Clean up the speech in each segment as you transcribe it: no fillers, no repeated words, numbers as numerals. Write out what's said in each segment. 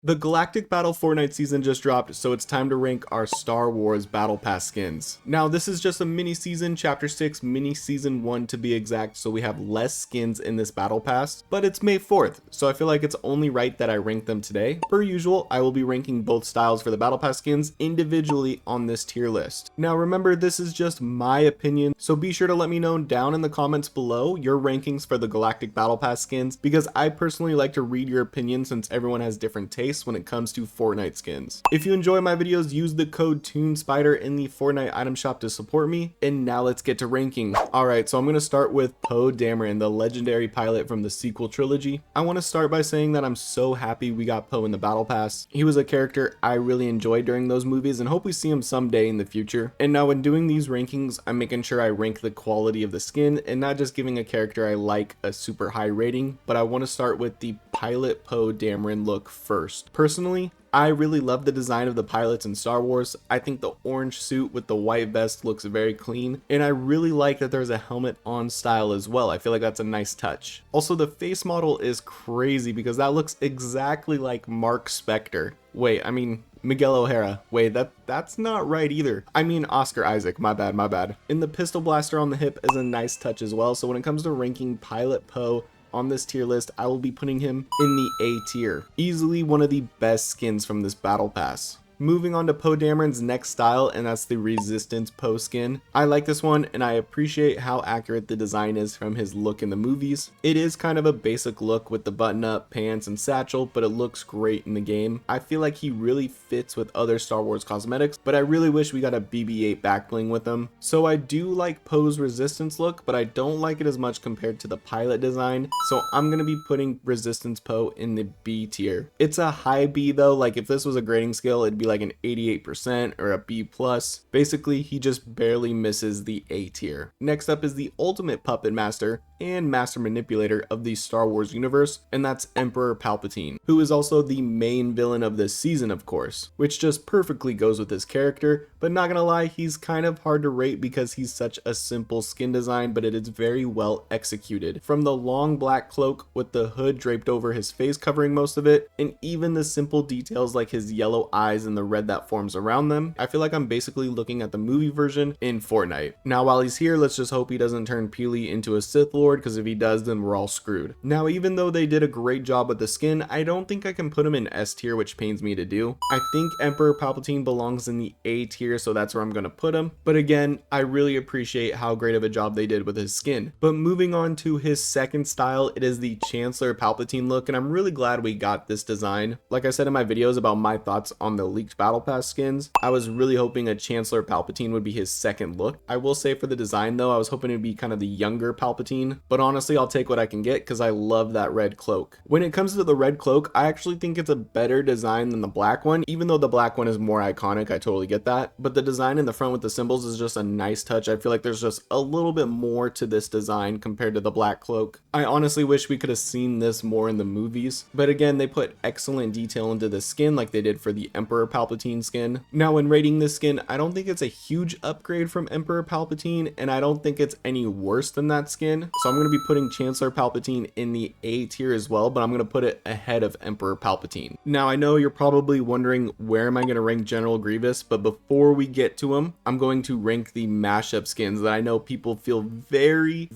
The Galactic Battle Fortnite season just dropped, so it's time to rank our Star Wars Battle Pass skins. Now, this is just a mini season, Chapter 6, mini season 1 to be exact, so we have less skins in this Battle Pass, but it's May 4th, so I feel like it's only right that I rank them today. Per usual, I will be ranking both styles for the Battle Pass skins individually on this tier list. Now, remember, this is just my opinion, so be sure to let me know down in the comments below your rankings for the Galactic Battle Pass skins, because I personally like to read your opinion since everyone has different tastes when it comes to Fortnite skins. If you enjoy my videos, use the code TuneSpider in the Fortnite item shop to support me. And now let's get to ranking. Alright, so I'm going to start with Poe Dameron, the legendary pilot from the sequel trilogy. I want to start by saying that I'm so happy we got Poe in the Battle Pass. He was a character I really enjoyed during those movies and hope we see him someday in the future. And now when doing these rankings, I'm making sure I rank the quality of the skin and not just giving a character I like a super high rating, but I want to start with the pilot Poe Dameron look first. Personally, I really love the design of the pilots in Star Wars. I think the orange suit with the white vest looks very clean, and I really like that there's a helmet on style as well. I feel like that's a nice touch. Also, the face model is crazy because that looks exactly like Mark Spector. Wait, I mean Miguel O'Hara. Wait, that's not right either. I mean Oscar Isaac, my bad. And the pistol blaster on the hip is a nice touch as well. So when it comes to ranking Pilot Poe on this tier list, I will be putting him in the A tier. Easily one of the best skins from this battle pass. Moving on to Poe Dameron's next style, and that's the Resistance Poe skin. I like this one, and I appreciate how accurate the design is from his look in the movies. It is kind of a basic look with the button-up pants and satchel, but it looks great in the game. I feel like he really fits with other Star Wars cosmetics, but I really wish we got a BB-8 back bling with him. So I do like Poe's Resistance look, but I don't like it as much compared to the pilot design, so I'm going to be putting Resistance Poe in the B tier. It's a high B though, like if this was a grading scale, it'd be like an 88% or a B+. Basically, he just barely misses the A tier. Next up is the ultimate puppet master and master manipulator of the Star Wars universe, and that's Emperor Palpatine, who is also the main villain of this season, of course, which just perfectly goes with his character. But not gonna lie, he's kind of hard to rate because he's such a simple skin design, but it is very well executed. From the long black cloak with the hood draped over his face covering most of it, and even the simple details like his yellow eyes and the red that forms around them, I feel like I'm basically looking at the movie version in Fortnite. Now while he's here, let's just hope he doesn't turn Peely into a Sith Lord, because if he does, then we're all screwed. Now even though they did a great job with the skin, I don't think I can put him in S tier, which pains me to do. I think Emperor Palpatine belongs in the A tier, so that's where I'm gonna put him. But again, I really appreciate how great of a job they did with his skin. But moving on to his second style, it is the Chancellor Palpatine look, and I'm really glad we got this design. Like I said in my videos about my thoughts on the leaked Battle Pass skins, I was really hoping a Chancellor Palpatine would be his second look. I will say for the design though, I was hoping it'd be kind of the younger Palpatine, but honestly I'll take what I can get because I love that red cloak. When it comes to the red cloak, I actually think it's a better design than the black one, even though the black one is more iconic. I totally get that, but the design in the front with the symbols is just a nice touch. I feel like there's just a little bit more to this design compared to the black cloak. I honestly wish we could have seen this more in the movies, but again, they put excellent detail into the skin like they did for the Emperor Palpatine skin. Now when rating this skin, I don't think it's a huge upgrade from Emperor Palpatine, and I don't think it's any worse than that skin, so I'm going to be putting Chancellor Palpatine in the A tier as well, but I'm going to put it ahead of Emperor Palpatine. Now I know you're probably wondering where am I going to rank General Grievous, but before we get to him, I'm going to rank the mashup skins that I know people feel very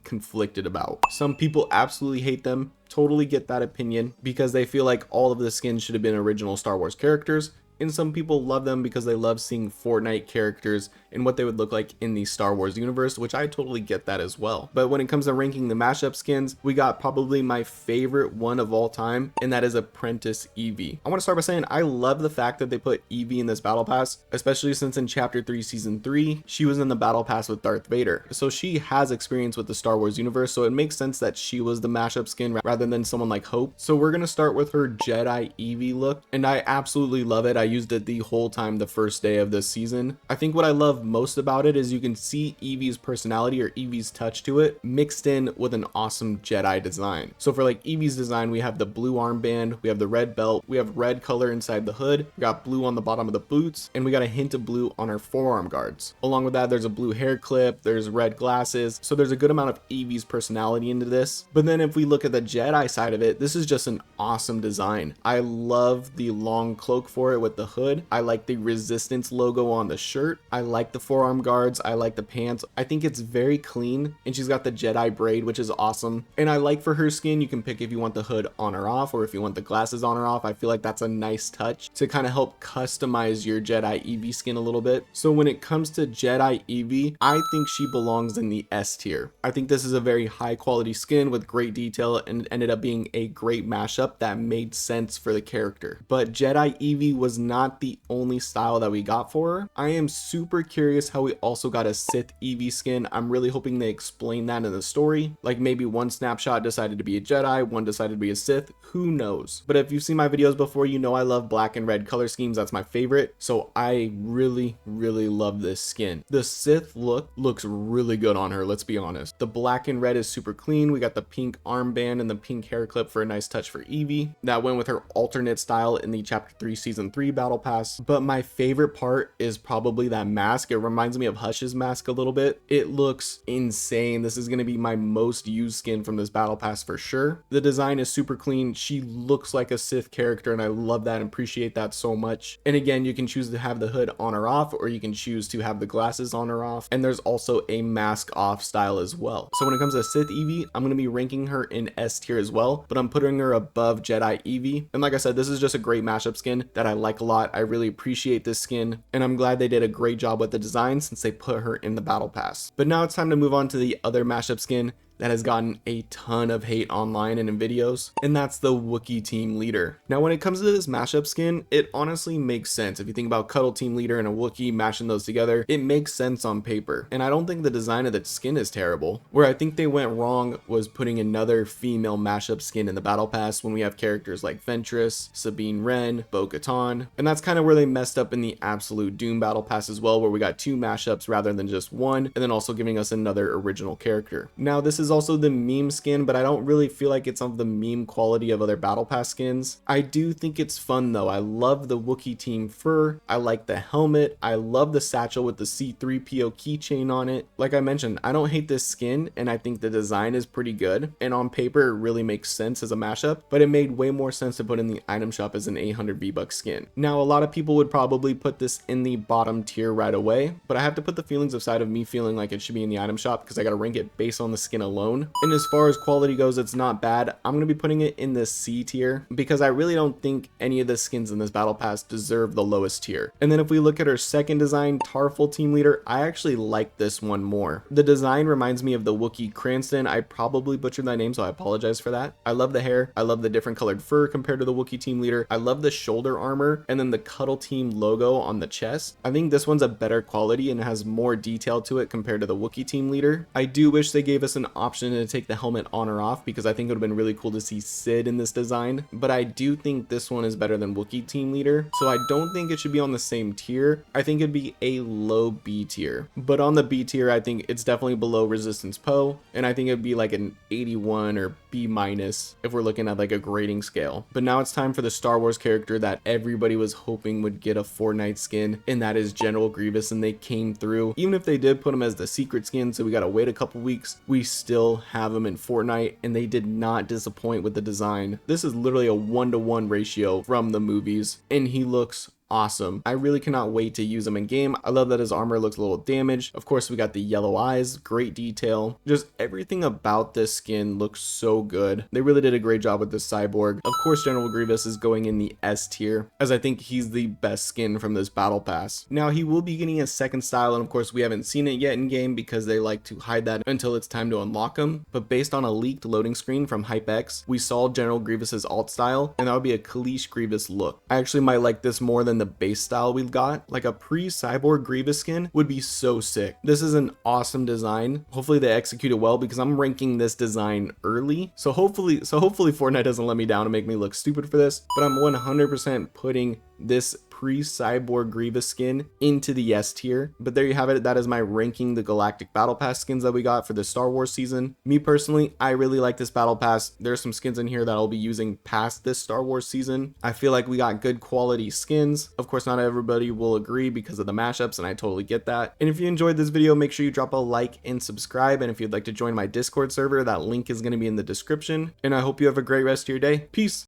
conflicted about. Some people absolutely hate them. Totally get that opinion because they feel like all of the skins should have been original Star Wars characters, and some people love them because they love seeing Fortnite characters and what they would look like in the Star Wars universe, which I totally get that as well. But when it comes to ranking the mashup skins, we got probably my favorite one of all time, and that is Apprentice Evie. I want to start by saying I love the fact that they put Evie in this battle pass, especially since in chapter 3 season 3 she was in the battle pass with Darth Vader, so she has experience with the Star Wars universe, so it makes sense that she was the mashup skin rather than someone like Hope. So we're gonna start with her Jedi Evie look, and I absolutely love it. I used it the whole time the first day of this season. I think what I love most about it is you can see Eevee's personality or Eevee's touch to it mixed in with an awesome Jedi design. So for like Eevee's design, we have the blue armband, we have the red belt, we have red color inside the hood, we got blue on the bottom of the boots, and we got a hint of blue on our forearm guards. Along with that, there's a blue hair clip, there's red glasses, so there's a good amount of Eevee's personality into this. But then if we look at the Jedi side of it, this is just an awesome design. I love the long cloak for it with the hood. I like the Resistance logo on the shirt. I like the forearm guards. I like the pants. I think it's very clean, and she's got the Jedi braid, which is awesome. And I like for her skin, you can pick if you want the hood on or off, or if you want the glasses on or off. I feel like that's a nice touch to kind of help customize your Jedi Eevee skin a little bit. So when it comes to Jedi Eevee, I think she belongs in the S tier. I think this is a very high quality skin with great detail, and ended up being a great mashup that made sense for the character. But Jedi Eevee was not the only style that we got for her. I am super curious how we also got a Sith Eevee skin. I'm really hoping they explain that in the story. Like maybe one snapshot decided to be a Jedi, one decided to be a Sith, who knows? But if you've seen my videos before, you know I love black and red color schemes. That's my favorite. So I really love this skin. The Sith look looks really good on her, let's be honest. The black and red is super clean. We got the pink armband and the pink hair clip for a nice touch for Eevee. That went with her alternate style in the chapter 3 season 3 battle pass. But my favorite part is probably that mask. It reminds me of Hush's mask a little bit. It looks insane. This is going to be my most used skin from this battle pass for sure. The design is super clean. She looks like a Sith character, and I love that and appreciate that so much. And again, you can choose to have the hood on or off, or you can choose to have the glasses on or off. And there's also a mask off style as well. So when it comes to Sith Eevee, I'm going to be ranking her in S tier as well, but I'm putting her above Jedi Eevee. And like I said, this is just a great mashup skin that I like a lot. I really appreciate this skin, and I'm glad they did a great job with the design since they put her in the battle pass. But now it's time to move on to the other mashup skin that has gotten a ton of hate online and in videos, and that's the Wookie team leader. Now when it comes to this mashup skin, it honestly makes sense. If you think about Cuddle team leader and a Wookie, mashing those together, it makes sense on paper. And I don't think the design of the skin is terrible. Where I think they went wrong was putting another female mashup skin in the battle pass when we have characters like Ventress, Sabine Wren, Bo-Katan, and that's kind of where they messed up in the Absolute Doom battle pass as well, where we got 2 mashups rather than just one, and then also giving us another original character. Now this is also the meme skin, but I don't really feel like it's of the meme quality of other battle pass skins. I do think it's fun though. I love the Wookie team fur. I like the helmet. I love the satchel with the C-3PO keychain on it. Like I mentioned, I don't hate this skin, and I think the design is pretty good, and on paper it really makes sense as a mashup, but it made way more sense to put in the item shop as an 800 V-Bucks skin. Now a lot of people would probably put this in the bottom tier right away, but I have to put the feelings aside of me feeling like it should be in the item shop because I gotta rank it based on the skin alone. And as far as quality goes, it's not bad. I'm going to be putting it in the C tier because I really don't think any of the skins in this battle pass deserve the lowest tier. And then if we look at her second design, Tarful team leader, I actually like this one more. The design reminds me of the Wookie Cranston. I probably butchered that name, so I apologize for that. I love the hair. I love the different colored fur compared to the Wookie team leader. I love the shoulder armor and then the Cuddle team logo on the chest. I think this one's a better quality and has more detail to it compared to the Wookie team leader. I do wish they gave us an option to take the helmet on or off because I think it would have been really cool to see Sid in this design, but I do think this one is better than Wookie team leader, so I don't think it should be on the same tier. I think it'd be a low B tier, but on the B tier I think it's definitely below Resistance Poe, and I think it'd be like an 81 or B minus if we're looking at like a grading scale. But now it's time for the Star Wars character that everybody was hoping would get a Fortnite skin, and that is General Grievous, and they came through. Even if they did put him as the secret skin, so we gotta wait a couple weeks, we still have him in Fortnite, and they did not disappoint with the design. This is literally a 1-to-1 ratio from the movies, and he looks awesome. I really cannot wait to use him in game. I love that his armor looks a little damaged. Of course, we got the yellow eyes, great detail. Just everything about this skin looks so good. They really did a great job with this cyborg. Of course, General Grievous is going in the S tier, as I think he's the best skin from this battle pass. Now, he will be getting a second style, and of course, we haven't seen it yet in game because they like to hide that until it's time to unlock him. But based on a leaked loading screen from HypeX, we saw General Grievous's alt style, and that would be a Kalish Grievous look. I actually might like this more than the base style we've got. Like a pre-cyborg Grievous skin would be so sick. This is an awesome design. Hopefully they execute it well because I'm ranking this design early. So hopefully Fortnite doesn't let me down and make me look stupid for this, but I'm 100% putting this pre-cyborg Grievous skin into the S tier. But there you have it. That is my ranking the Galactic Battle Pass skins that we got for the Star Wars season. Me personally, I really like this Battle Pass. There's some skins in here that I'll be using past this Star Wars season. I feel like we got good quality skins. Of course, not everybody will agree because of the mashups, and I totally get that. And if you enjoyed this video, make sure you drop a like and subscribe. And if you'd like to join my Discord server, that link is going to be in the description. And I hope you have a great rest of your day. Peace.